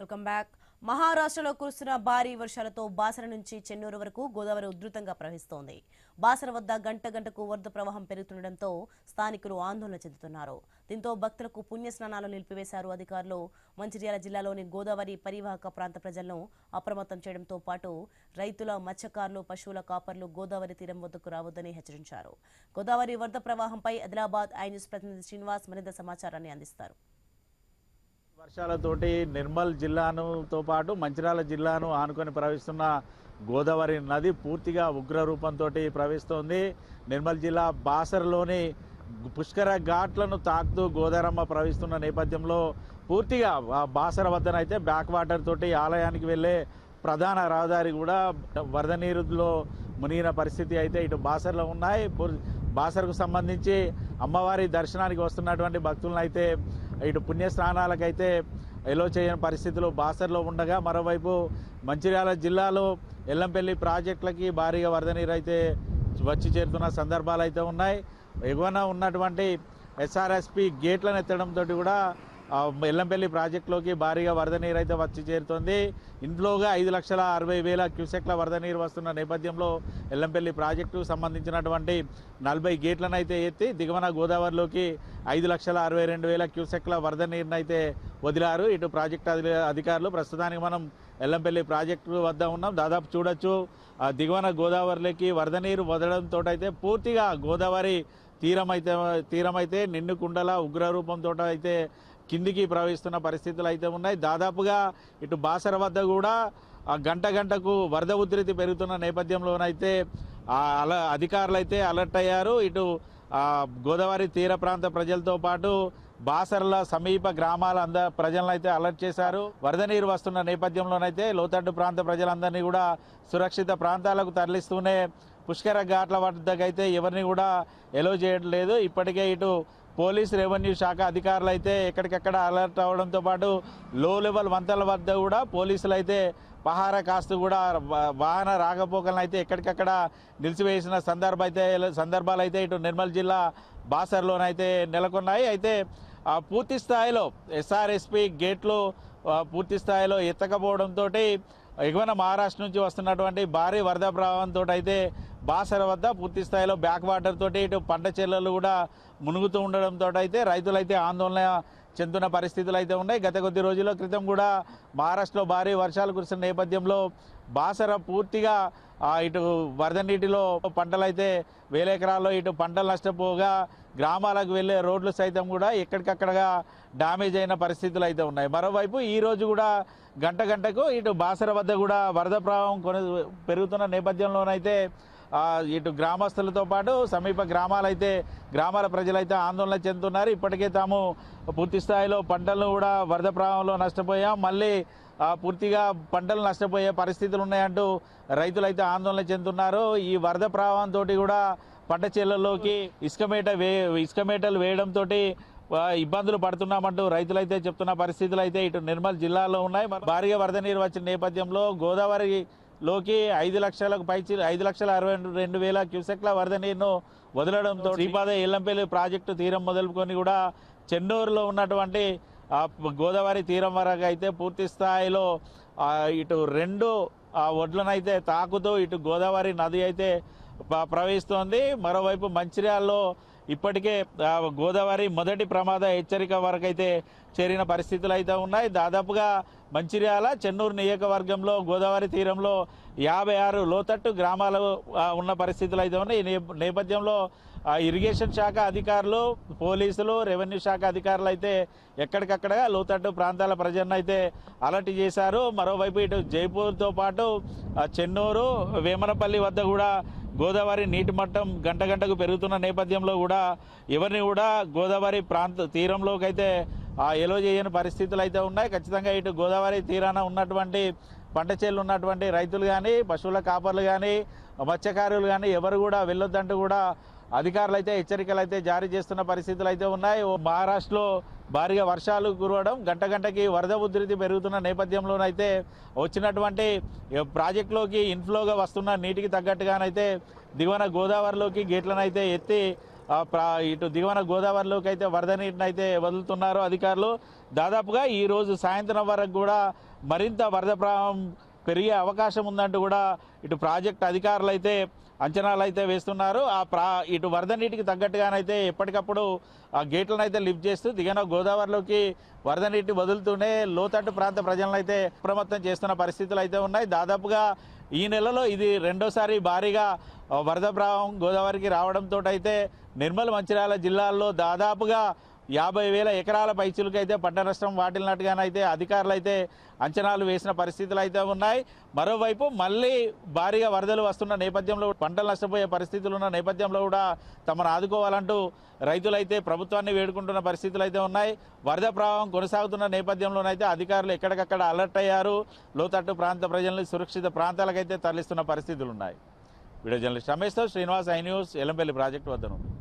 Welcome back. మహారాష్ట్రలో కురుస్తున్న భారీ వర్షాలతో బాసర నుంచి చెన్నూరు వరకు గోదావరి ఉధృతంగా ప్రవహిస్తోంది. బాసర వద్ద గంట గంటకు వరద ప్రవాహం పెరుగుతుండటంతో స్థానికులు ఆందోళన చెందుతున్నారు. దీంతో భక్తులకు పుణ్యస్నానాలు నిలిపివేశారు అధికారులు. మంచిర్యాల జిల్లాలోని గోదావరి పరివాహక ప్రాంత ప్రజలను అప్రమత్తం చేయడంతో పాటు రైతుల, మత్స్యకారులు, పశువుల కాపర్లు గోదావరి తీరం వద్దకు రావద్దని హెచ్చరించారు. గోదావరి వరద ప్రవాహంపై ఆదిలాబాద్ ఐ న్యూస్ ప్రతినిధి శ్రీనివాస్ మరింత సమాచారాన్ని అందిస్తారు. వర్షాలతోటి నిర్మల్ జిల్లాతో పాటు మంచిర్యాల జిల్లాను ఆనుకొని ప్రవహిస్తున్న గోదావరి నది పూర్తిగా ఉగ్ర రూపంతో ప్రవహిస్తోంది. నిర్మల్ జిల్లా బాసరలోని పుష్కర ఘాట్లను తాకుతూ గోదారమ్మ ప్రవహిస్తున్న నేపథ్యంలో పూర్తిగా బాసర వద్దనైతే బ్యాక్ వాటర్ తోటి ఆలయానికి వెళ్ళే ప్రధాన రహదారి కూడా వరద నీరులో మునిగిన పరిస్థితి అయితే ఇటు బాసరలో ఉన్నాయి. బాసరకు సంబంధించి అమ్మవారి దర్శనానికి వస్తున్నటువంటి భక్తులను అయితే ఇటు పుణ్యస్నానాలకైతే ఎలో చేయని పరిస్థితులు బాసరలో ఉండగా, మరోవైపు మంచిర్యాల జిల్లాలో ఎల్లంపల్లి ప్రాజెక్టులకి భారీగా వరద నీరు అయితే వచ్చి చేరుతున్న సందర్భాలు అయితే ఉన్నాయి. ఎగువన ఉన్నటువంటి ఎస్ఆర్ఎస్పి గేట్లను ఎత్తడంతో కూడా ఎల్లంపల్లి ప్రాజెక్టులోకి భారీగా వరద నీరు అయితే వచ్చి చేరుతోంది. ఇంట్లోగా 5,60,000 క్యూసెక్ల వరద నీరు వస్తున్న నేపథ్యంలో ఎల్లంపల్లి ప్రాజెక్టుకు సంబంధించినటువంటి 40 గేట్లను అయితే ఎత్తి దిగువన గోదావరిలోకి 5,62,000 క్యూసెక్ల వరద నీరును అయితే వదిలారు ఇటు ప్రాజెక్టు అధికారులు. ప్రస్తుతానికి మనం ఎల్లంపల్లి ప్రాజెక్టు వద్ద ఉన్నాం. దాదాపు చూడొచ్చు దిగువన గోదావరిలోకి వరద నీరు వదలడంతో అయితే పూర్తిగా గోదావరి తీరమైతే నిండు కుండల ఉగ్రరూపంతో అయితే కిందికి ప్రవహిస్తున్న పరిస్థితులు అయితే ఉన్నాయి. దాదాపుగా ఇటు బాసర వద్ద కూడా గంట గంటకు వరద ఉధృతి పెరుగుతున్న నేపథ్యంలోనైతే అధికారులు అయితే అలర్ట్ అయ్యారు. ఇటు గోదావరి తీర ప్రాంత ప్రజలతో పాటు బాసరల సమీప గ్రామాల ప్రజలను అయితే అలర్ట్ చేశారు. వరద నీరు వస్తున్న నేపథ్యంలోనైతే లోతట్టు ప్రాంత ప్రజలందరినీ కూడా సురక్షిత ప్రాంతాలకు తరలిస్తూనే పుష్కర ఘాట్ల వద్దకైతే ఎవరిని కూడా ఎలో చేయడం లేదు. ఇప్పటికే ఇటు పోలీస్, రెవెన్యూ శాఖ అధికారులు అయితే ఎక్కడికక్కడ అలర్ట్ అవడంతో పాటు లో లెవెల్ వంతెనల వద్ద కూడా పోలీసులు అయితే పహారా కాస్తూ కూడా వాహన రాకపోకలను అయితే ఎక్కడికక్కడ నిలిచివేసిన సందర్భాలు అయితే ఇటు నిర్మల్ జిల్లా బాసర్లోనైతే నెలకొన్నాయి. అయితే పూర్తి స్థాయిలో ఎస్ఆర్ఎస్పి గేట్లు పూర్తి స్థాయిలో ఎత్తకపోవడంతో ఎగువన మహారాష్ట్ర నుంచి వస్తున్నటువంటి భారీ వరద ప్రవాహంతో అయితే బాసర వద్ద పూర్తి స్థాయిలో బ్యాక్ వాటర్ తోటి ఇటు పంట చేలలు కూడా మునుగుతూ ఉండడంతో అయితే రైతులైతే ఆందోళన చెందుతున్న పరిస్థితులు అయితే ఉన్నాయి. గత కొద్ది రోజుల క్రితం కూడా మహారాష్ట్రలో భారీ వర్షాలు కురిసిన నేపథ్యంలో బాసర పూర్తిగా ఇటు వరద నీటిలో పంటలైతే 1,000 ఎకరాల్లో ఇటు పంటలు నష్టపోగా గ్రామాలకు వెళ్ళే రోడ్లు సైతం కూడా ఎక్కడికక్కడగా డ్యామేజ్ అయిన పరిస్థితులు అయితే ఉన్నాయి. మరోవైపు ఈ రోజు కూడా గంట గంటకు ఇటు బాసర వద్ద కూడా వరద ప్రవాహం పెరుగుతున్న నేపథ్యంలోనైతే ఇటు గ్రామస్తులతో పాటు సమీప గ్రామాల ప్రజలైతే ఆందోళన చెందుతున్నారు. ఇప్పటికే తాము పూర్తి స్థాయిలో పంటలను కూడా వరద ప్రవాహంలో నష్టపోయాం, మళ్ళీ పూర్తిగా పంటలు నష్టపోయే పరిస్థితులు ఉన్నాయంటూ రైతులైతే ఆందోళన చెందుతున్నారు. ఈ వరద ప్రవాహంతో కూడా పంట చేలల్లోకి ఇసుక మేటలు వేయడంతో ఇబ్బందులు పడుతున్నామంటూ రైతులైతే చెప్తున్న పరిస్థితులు అయితే ఇటు నిర్మల్ జిల్లాలో ఉన్నాయి. భారీగా వరద నీరు వచ్చిన నేపథ్యంలో గోదావరిలోకి 5,62,000 క్యూసెక్ల వరద నీరును వదలడంతో శ్రీపాద ఎల్లంపల్లి ప్రాజెక్టు తీరం మొదలుకొని కూడా చెన్నూరులో ఉన్నటువంటి గోదావరి తీరం వరకు అయితే పూర్తి స్థాయిలో ఇటు 2 ఒడ్లనైతే తాకుతూ ఇటు గోదావరి నది అయితే ప్రవహిస్తోంది. మరోవైపు మంచిర్యాలలో ఇప్పటికే గోదావరి మొదటి ప్రమాద హెచ్చరిక వరకు అయితే చేరిన పరిస్థితులు అయితే ఉన్నాయి. దాదాపుగా మంచిర్యాల, చెన్నూరు నియోజకవర్గంలో గోదావరి తీరంలో 56 లోతట్టు గ్రామాలు ఉన్న పరిస్థితులు అయితే ఉన్నాయి. ఈ నేపథ్యంలో ఇరిగేషన్ శాఖ అధికారులు, పోలీసులు, రెవెన్యూ శాఖ అధికారులు అయితే ఎక్కడికక్కడ లోతట్టు ప్రాంతాల ప్రజలను అయితే అలర్ట్ చేశారు. మరోవైపు ఇటు జైపూర్తో పాటు చెన్నూరు, వేమనపల్లి వద్ద కూడా గోదావరి నీటి మట్టం గంట గంటకు పెరుగుతున్న నేపథ్యంలో కూడా ఎవరిని కూడా గోదావరి తీరంలోకి అయితే ఎలో చేయని పరిస్థితులు అయితే ఉన్నాయి. ఖచ్చితంగా ఇటు గోదావరి తీరాన ఉన్నటువంటి పంట చేలు ఉన్నటువంటి రైతులు కానీ, పశువుల కాపర్లు కానీ, మత్స్యకారులు కానీ ఎవరు కూడా వెళ్ళొద్దంటూ కూడా అధికారులు అయితే హెచ్చరికలు అయితే జారీ చేస్తున్న పరిస్థితులు అయితే ఉన్నాయి. మహారాష్ట్రలో భారీగా వర్షాలు కురవడం, గంట గంటకి వరద ఉధృతి పెరుగుతున్న నేపథ్యంలోనైతే వచ్చినటువంటి ప్రాజెక్టులోకి ఇన్ఫ్లోగా వస్తున్న నీటికి తగ్గట్టుగానైతే దిగువన గోదావరిలోకి గేట్లను అయితే ఎత్తి ఇటు దిగువన గోదావరిలోకి అయితే వరద నీటిని అయితే వదులుతున్నారు అధికారులు. దాదాపుగా ఈ రోజు సాయంత్రం వరకు కూడా మరింత వరద ప్రవాహం పెరిగే అవకాశం ఉందంటూ కూడా ఇటు ప్రాజెక్ట్ అధికారులు అయితే అంచనాలు అయితే వేస్తున్నారు. ఇటు వరద నీటికి తగ్గట్టుగానైతే ఎప్పటికప్పుడు ఆ గేట్లను అయితే లిఫ్ట్ చేస్తూ దిగువన గోదావరిలోకి వరద నీటిని వదులుతూనే లోతట్టు ప్రాంత ప్రజలను అయితే అప్రమత్తం చేస్తున్న పరిస్థితులు అయితే ఉన్నాయి. దాదాపుగా ఈ నెలలో ఇది రెండోసారి భారీగా వరద ప్రవాహం గోదావరికి రావడంతో అయితే నిర్మల్ మంచిర్యాల జిల్లాల్లో దాదాపుగా 50,000 ఎకరాల పైచులకు అయితే పంట నష్టం వాటిల్లినట్టుగానైతే అధికారులు అయితే అంచనాలు వేసిన పరిస్థితులు అయితే ఉన్నాయి. మరోవైపు మళ్ళీ భారీగా వరదలు వస్తున్న నేపథ్యంలో పంటలు నష్టపోయే పరిస్థితులు ఉన్న నేపథ్యంలో కూడా తమను ఆదుకోవాలంటూ రైతులైతే ప్రభుత్వాన్ని వేడుకుంటున్న పరిస్థితులు అయితే ఉన్నాయి. వరద ప్రవాహం కొనసాగుతున్న నేపథ్యంలోనైతే అధికారులు ఎక్కడికక్కడ అలర్ట్ అయ్యారు. లోతట్టు ప్రాంత ప్రజల్ని సురక్షిత ప్రాంతాలకైతే తరలిస్తున్న పరిస్థితులు ఉన్నాయి. వీడియో జర్నలిస్ట్ రమేష్తో Srinivas, I news, Yellampalli project వద్ద నుండి.